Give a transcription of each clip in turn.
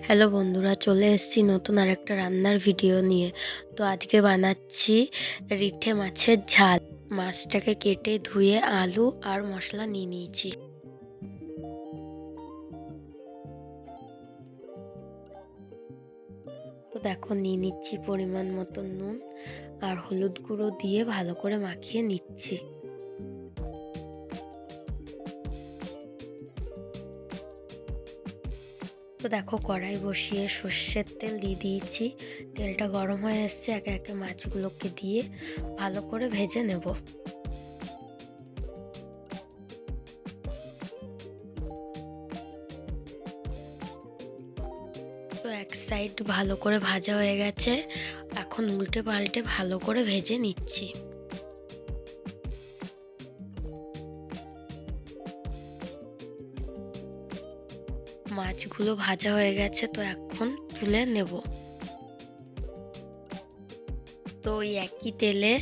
Hello বন্ধুরা, চলে এসেছি নতুন আরেকটা রান্নার ভিডিও নিয়ে। তো আজকে বানাচ্ছি রিঠে মাছের ঝাল। মাছটাকে কেটে ধুয়ে আলু আর মশলা নিয়ে নিয়েছি। তো দেখো, নিয়ে নিচ্ছি পরিমাণ মতো নুন আর হলুদ গুঁড়ো দিয়ে ভালো করে মাখিয়ে নিচ্ছি। তো দেখো, কড়াই বসিয়ে সর্ষের তেল দিয়ে দিয়েছি। তেলটা গরম হয়ে এসছে, একে একে মাছগুলোকে দিয়ে ভালো করে ভেজে নেব। তো এক সাইড ভালো করে ভাজা হয়ে গেছে, এখন উল্টে পাল্টে ভালো করে ভেজে নিচ্ছি। মাছগুলো ভাজা হয়ে গেছে, তো এখন তুলে নেব। তো ওই একই তেলে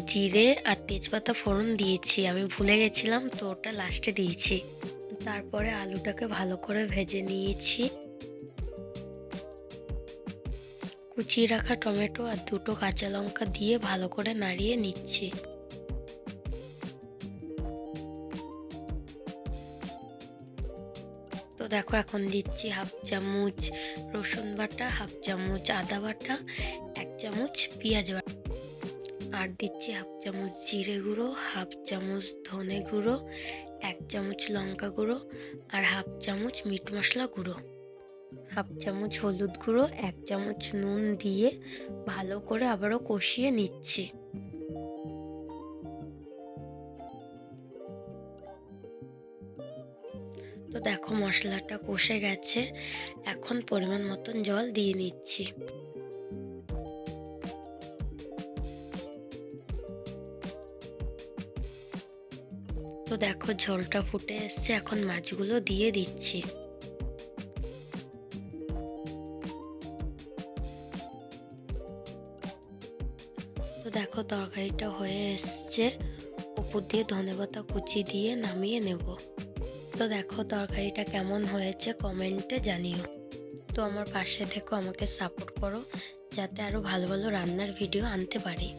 জিরে আর তেজপাতা ফোড়ন দিয়েছি, আমি ভুলে গেছিলাম, তো ওটা লাস্টে দিয়েছি। তারপরে আলুটাকে ভালো করে ভেজে নিয়েছি। কুচিয়ে রাখা টমেটো আর দুটো কাঁচা লঙ্কা দিয়ে ভালো করে নাড়িয়ে নিচ্ছি। তো দেখো, এখন দিচ্ছি হাফ চামচ রসুন বাটা, হাফ চামচ আদা বাটা, 1 চামচ পেঁয়াজ বাটা, আর দিচ্ছি হাফ চামচ জিরে গুঁড়ো, হাফ চামচ ধনে গুঁড়ো, 1 চামচ লঙ্কা গুঁড়ো, আর হাফ চামচ মিট মশলা গুঁড়ো, হাফ চামচ হলুদ গুঁড়ো, 1 চামচ নুন দিয়ে ভালো করে আবারও কষিয়ে নিচ্ছি। তো দেখো, মশলাটা কষে গেছে, এখন পরিমাণ মতন জল দিয়ে নিচ্ছি। তো দেখো, ঝোলটা ফুটে এসছে, এখন মাছগুলো দিয়ে দিচ্ছি। তো দেখো, তরকারিটা হয়ে এসছে, উপর দিয়ে ধনেপাতা কুচি দিয়ে নামিয়ে নেব। তো দেখো, তরকারিটা কেমন হয়েছে কমেন্টে জানিও। তো আমার পাশে থেকো, আমাকে সাপোর্ট করো, যাতে আরো ভালো ভালো রান্নার ভিডিও আনতে পারি।